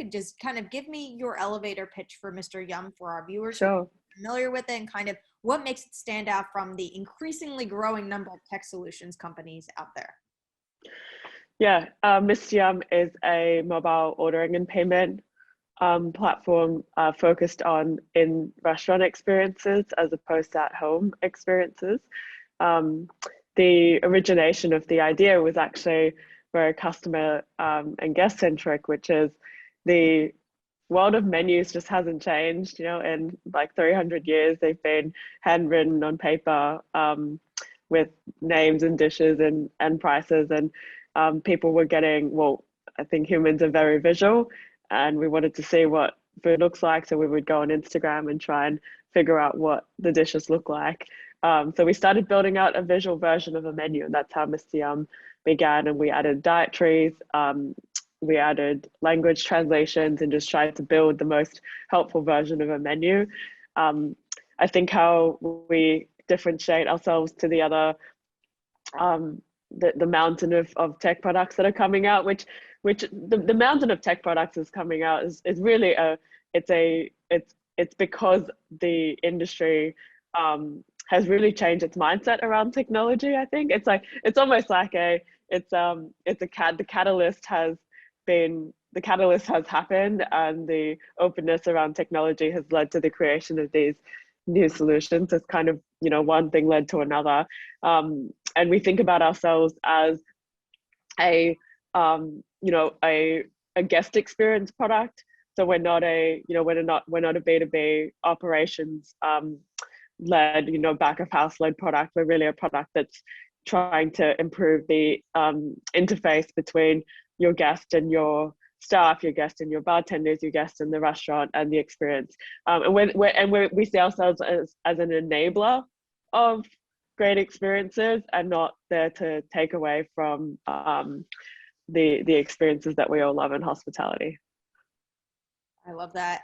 could just kind of give me your elevator pitch for Mr. Yum for our viewers who Sure. are familiar with it, and kind of what makes it stand out from the increasingly growing number of tech solutions companies out there. Yeah, Mr. Yum is a mobile ordering and payment platform focused on in-restaurant experiences as opposed to at-home experiences. The origination of the idea was actually very customer and guest-centric, which is the world of menus just hasn't changed. In like 300 years, they've been handwritten on paper with names and dishes and prices, and people were getting, well, I think humans are very visual, and we wanted to see what food looks like. So we would go on Instagram and try and figure out what the dishes look like. So we started building out a visual version of a menu, and that's how Mr. Yum began. And we added dietaries, we added language translations, and just tried to build the most helpful version of a menu. I think how we differentiate ourselves to the other, the mountain of tech products that are coming out, which the mountain of tech products is coming out is really it's because the industry has really changed its mindset around technology. I think it's almost like the catalyst has happened, and the openness around technology has led to the creation of these new solutions. It's kind of, one thing led to another, and we think about ourselves as a guest experience product. So we're not a B2B operations led, back of house led product. We're really a product that's trying to improve the interface between your guest and your staff, your guest and your bartenders, your guest in the restaurant, and the experience. And we see ourselves as an enabler of great experiences, and not there to take away from the experiences that we all love in hospitality. I love that.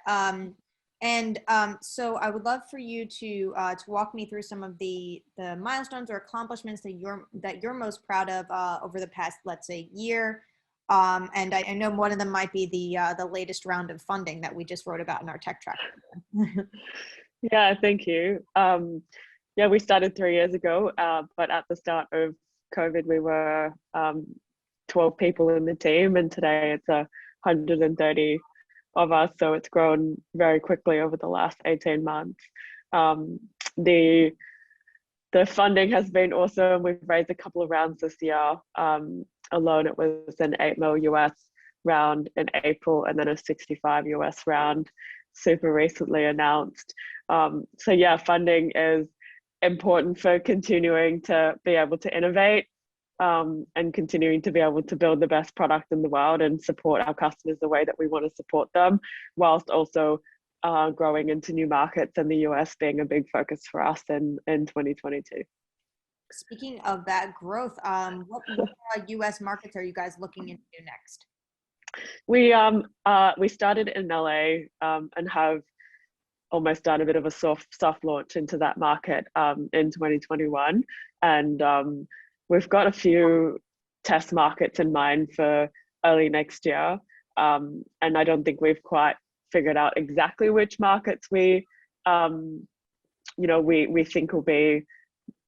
So I would love for you to walk me through some of the milestones or accomplishments that you're most proud of over the past, let's say, year. And I know one of them might be the latest round of funding that we just wrote about in our tech track. Yeah, thank you. Yeah, we started 3 years ago, but at the start of COVID, we were 12 people in the team, and today it's 130 of us. So it's grown very quickly over the last 18 months. The funding has been awesome. We've raised a couple of rounds this year. Alone, it was an $8 million US round in April, and then a 65 US round super recently announced. So yeah, funding is important for continuing to be able to innovate, and continuing to be able to build the best product in the world and support our customers the way that we want to support them, whilst also growing into new markets, and the US being a big focus for us in 2022. Speaking of that growth, what US markets are you guys looking into next? We started in LA and have almost done a bit of a soft launch into that market in 2021, and we've got a few test markets in mind for early next year, and I don't think we've quite figured out exactly which markets we think will be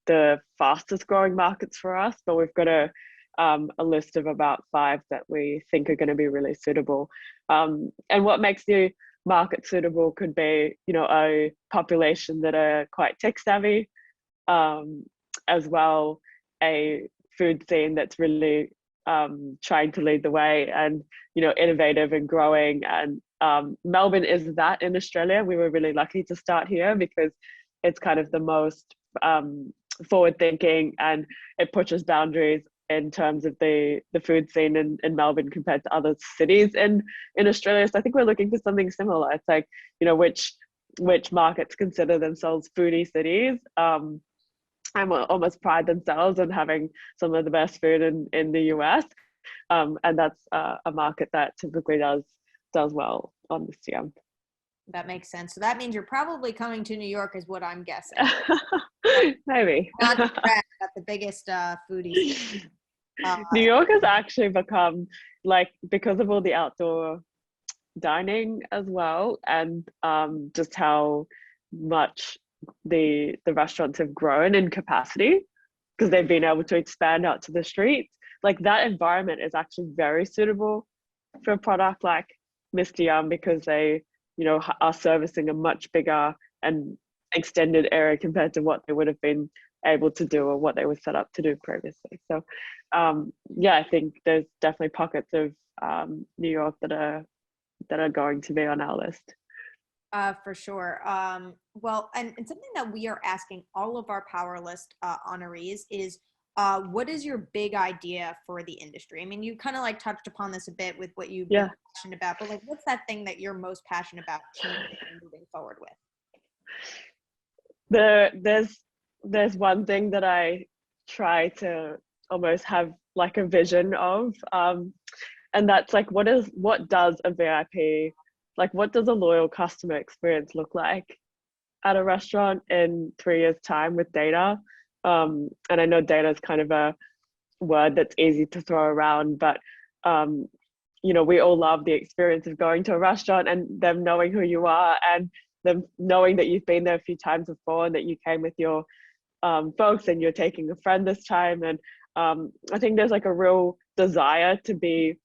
the fastest growing markets for us, but we've got a list of about 5 that we think are going to be really suitable. And what makes the market suitable could be, a population that are quite tech savvy, as well a food scene that's really trying to lead the way, and innovative and growing. And Melbourne is that in Australia. We were really lucky to start here because it's kind of the most forward thinking, and it pushes boundaries in terms of the food scene in Melbourne compared to other cities in Australia. So I think we're looking for something similar. It's like, which markets consider themselves foodie cities, and will almost pride themselves on having some of the best food in the US. And that's a market that typically does well on this year. That makes sense. So that means you're probably coming to New York, is what I'm guessing. Maybe. Not the biggest foodies. New York has actually become, like, because of all the outdoor dining as well, and just how much the restaurants have grown in capacity because they've been able to expand out to the streets. Like that environment is actually very suitable for a product like Mr. Yum because they, are servicing a much bigger and extended area compared to what they would have been able to do or what they were set up to do previously. So, yeah, I think there's definitely pockets of New York that are going to be on our list. For sure. Well, and something that we are asking all of our Power List honorees is, what is your big idea for the industry? I mean, you kind of like touched upon this a bit with what you've been passionate about, but like, what's that thing that you're most passionate about changing and moving forward with? There's one thing that I try to almost have like a vision of, and that's like what does a VIP, like what does a loyal customer experience look like at a restaurant in 3 years time with data? And I know data is kind of a word that's easy to throw around, but we all love the experience of going to a restaurant and them knowing who you are and them knowing that you've been there a few times before and that you came with your folks and you're taking a friend this time. And I think there's like a real desire to be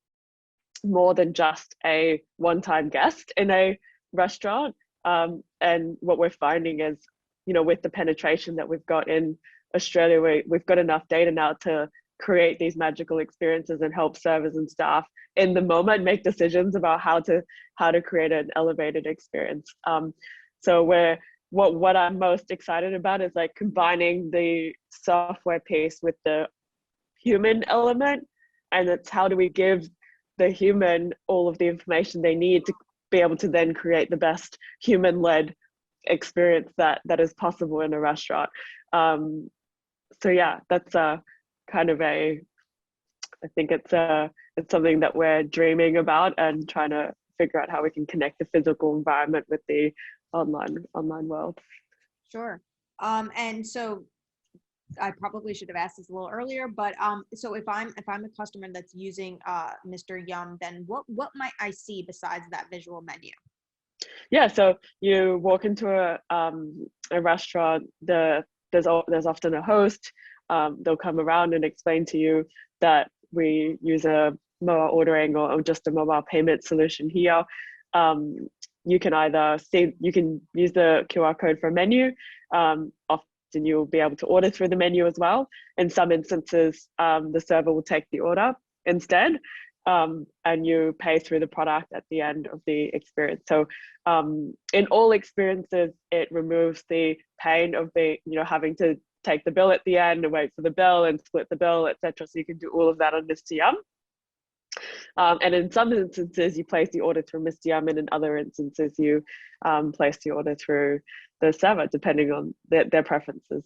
more than just a one-time guest in a restaurant. And what we're finding is, with the penetration that we've got in Australia, we've got enough data now to create these magical experiences and help servers and staff in the moment make decisions about how to create an elevated experience. So what I'm most excited about is like combining the software piece with the human element, and it's how do we give the human all of the information they need to be able to then create the best human-led experience that is possible in a restaurant. So yeah, that's kind of I think it's something that we're dreaming about and trying to figure out how we can connect the physical environment with the online world. Sure. And so I probably should have asked this a little earlier, but so if I'm a customer that's using Mr. Yum, then what might I see besides that visual menu? Yeah, so you walk into a restaurant. There's often a host. They'll come around and explain to you that we use a mobile ordering or just a mobile payment solution here. You can use the QR code for a menu. Often you'll be able to order through the menu as well. In some instances, the server will take the order instead, and you pay through the product at the end of the experience. So in all experiences, it removes the pain of having to take the bill at the end and wait for the bill and split the bill, etc. So you can do all of that on Mr. Yum. And in some instances, you place the order through Mr. Yum, and in other instances, you place the order through the server, depending on their preferences.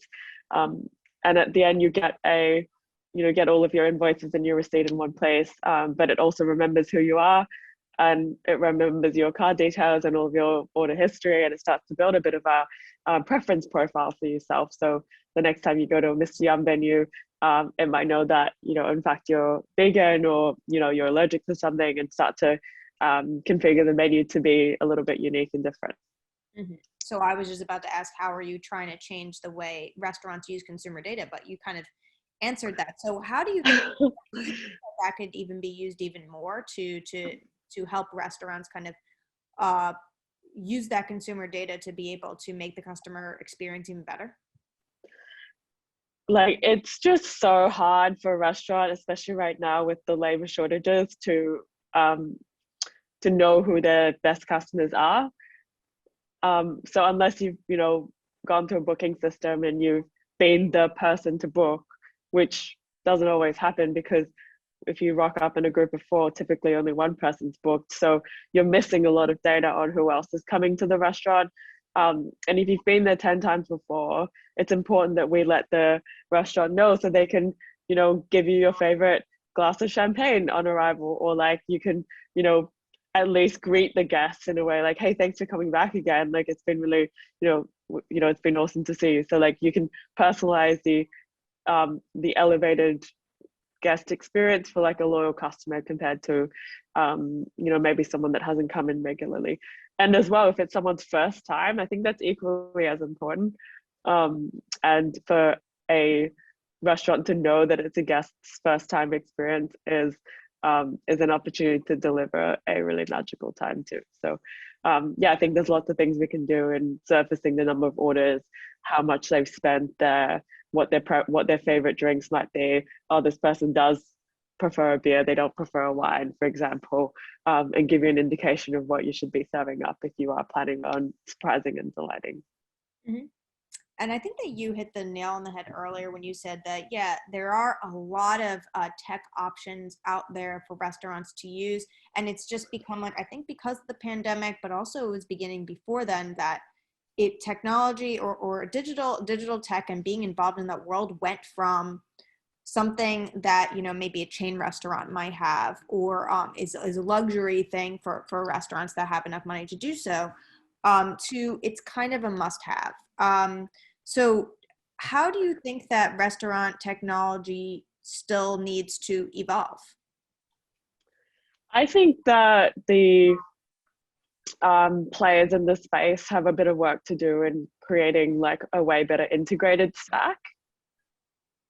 And at the end, you get get all of your invoices and your receipt in one place, but it also remembers who you are, and it remembers your card details and all of your order history, and it starts to build a bit of a preference profile for yourself. So the next time you go to a Mr. Yum venue, it might know that, in fact, you're vegan or, you're allergic to something, and start to configure the menu to be a little bit unique and different. Mm-hmm. So I was just about to ask, how are you trying to change the way restaurants use consumer data? But you kind of answered that. So how do you think that could even be used even more to help restaurants kind of use that consumer data to be able to make the customer experience even better? Like, it's just so hard for a restaurant, especially right now with the labor shortages, to know who their best customers are. So unless you've gone through a booking system and you've been the person to book, which doesn't always happen, because if you rock up in a group of 4, typically only one person's booked. So you're missing a lot of data on who else is coming to the restaurant. And if you've been there 10 times before, it's important that we let the restaurant know so they can, give you your favorite glass of champagne on arrival, or like you can, at least greet the guests in a way like, hey, thanks for coming back again. Like, it's been really, it's been awesome to see you. So like you can personalize the elevated guest experience for like a loyal customer compared to maybe someone that hasn't come in regularly. And as well, if it's someone's first time, I think that's equally as important. And for a restaurant to know that it's a guest's first time experience is an opportunity to deliver a really magical time too. So I think there's lots of things we can do in surfacing the number of orders, how much they've spent there, what their favorite drinks might be. Oh, this person does prefer a beer, they don't prefer a wine, for example, and give you an indication of what you should be serving up if you are planning on surprising and delighting. Mm-hmm. And I think that you hit the nail on the head earlier when you said that, yeah, there are a lot of tech options out there for restaurants to use. And it's just become like, I think because of the pandemic, but also it was beginning before then, that technology or digital tech and being involved in that world went from something that, maybe a chain restaurant might have, or is a luxury thing for restaurants that have enough money to do so, to it's kind of a must have. So how do you think that restaurant technology still needs to evolve? I think that the players in the space have a bit of work to do in creating like a way better integrated stack.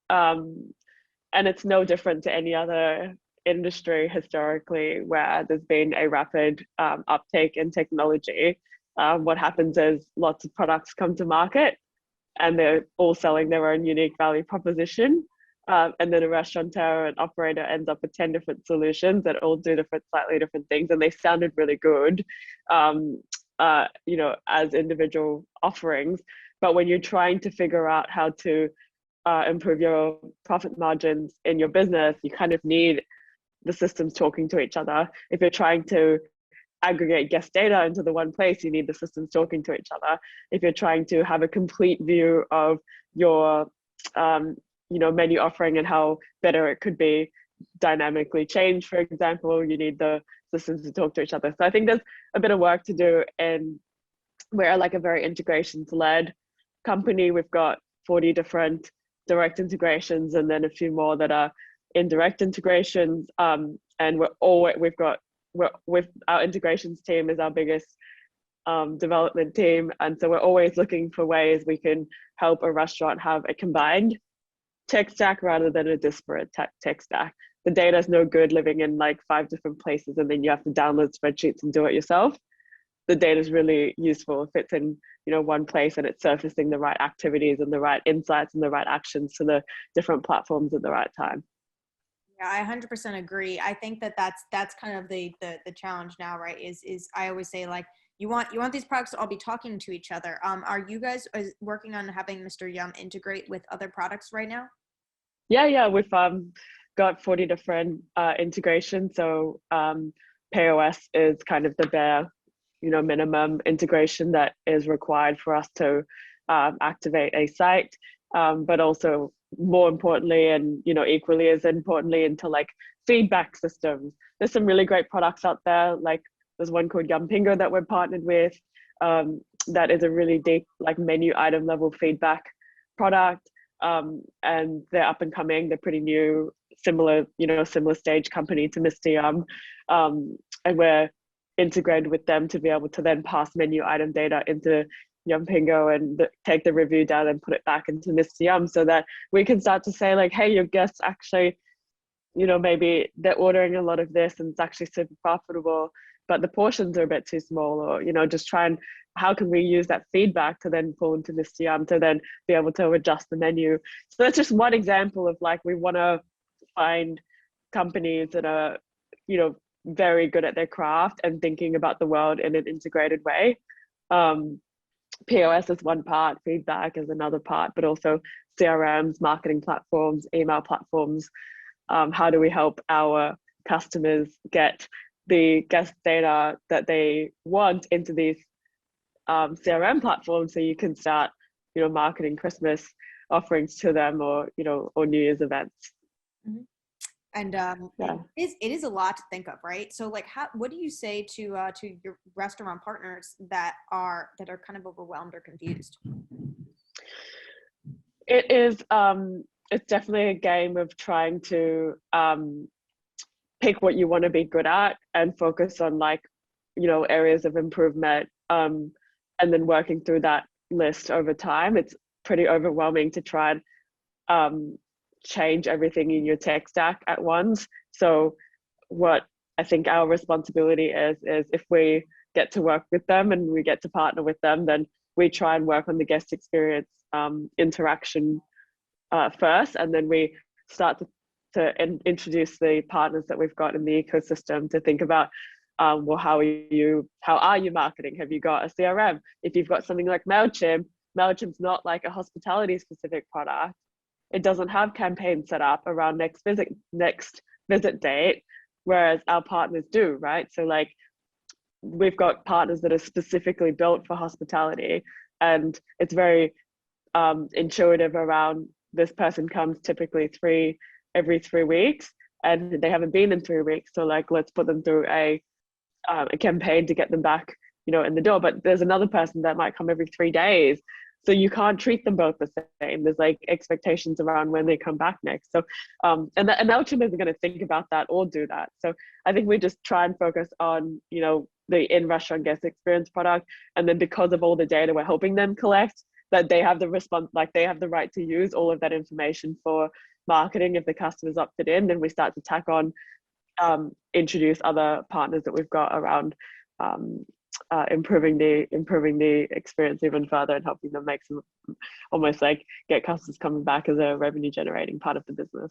And it's no different to any other industry historically where there's been a rapid uptake in technology. What happens is lots of products come to market and they're all selling their own unique value proposition. And then a restaurateur and operator ends up with 10 different solutions that all do slightly different things. And they sounded really good, as individual offerings. But when you're trying to figure out how to improve your profit margins in your business, you kind of need the systems talking to each other. If you're trying to aggregate guest data into the one place, you need the systems talking to each other. If you're trying to have a complete view of your menu offering and how better it could be dynamically changed, for example, you need the systems to talk to each other. So I think there's a bit of work to do, and we're like a very integrations led company. We've got 40 different direct integrations and then a few more that are indirect integrations, and with our integrations team is our biggest development team, and so we're always looking for ways we can help a restaurant have a combined tech stack rather than a disparate tech stack. The data is no good living in like 5 different places and then you have to download spreadsheets and do it yourself. The data is really useful if it's in one place and it's surfacing the right activities and the right insights and the right actions to the different platforms at the right time. Yeah, I 100% agree. I think that that's kind of the challenge now, right? Is I always say, like, you want these products to all be talking to each other. Are you guys working on having Mr. Yum integrate with other products right now? Yeah, we've got 40 different integrations. So POS is kind of the bare, minimum integration that is required for us to activate a site. But also more importantly, and equally as importantly, into like feedback systems. There's some really great products out there. Like there's one called Yum Pingo that we're partnered with. That is a really deep like menu item level feedback product. And they're up and coming. They're pretty new, similar stage company to Mr. Yum, and we're integrated with them to be able to then pass menu item data into Yum Pingo and take the review down and put it back into Mr. Yum, so that we can start to say like, hey, your guests actually, maybe they're ordering a lot of this and it's actually super profitable, but the portions are a bit too small, or just try and how can we use that feedback to then pull into Mr. Yum to then be able to adjust the menu. So that's just one example of like, we want to find companies that are very good at their craft and thinking about the world in an integrated way. POS is one part, feedback is another part, but also CRMs, marketing platforms, email platforms. How do we help our customers get the guest data that they want into these CRM platforms, so you can start, marketing Christmas offerings to them, or New Year's events. Mm-hmm. And yeah. it is a lot to think of, right? So like, what do you say to your restaurant partners that are kind of overwhelmed or confused? It is it's definitely a game of trying to pick what you want to be good at and focus on like, you know, areas of improvement, and then working through that list over time. It's pretty overwhelming to try and change everything in your tech stack at once. So what I think our responsibility is if we get to work with them and we get to partner with them, then we try and work on the guest experience interaction first, and then we start to introduce the partners that we've got in the ecosystem to think about, well, how are you marketing? Have you got a CRM? If you've got something like MailChimp's not like a hospitality specific product. It doesn't have campaigns set up around next visit date, whereas our partners do, right? So like we've got partners that are specifically built for hospitality, and it's very intuitive around this person comes typically every 3 weeks and they haven't been in 3 weeks. So like, let's put them through a campaign to get them back, you know, in the door. But there's another person that might come every 3 days. So you can't treat them both the same. There's like expectations around when they come back next. So, and MailChimp isn't going to think about that or do that. So I think we just try and focus on, you know, the in-restaurant guest experience product. And then because of all the data we're helping them collect, that they have the they have the right to use all of that information for marketing. If the customer's opted in, then we start to tack on, introduce other partners that we've got around improving the experience even further and helping them make some, almost like get customers coming back as a revenue generating part of the business.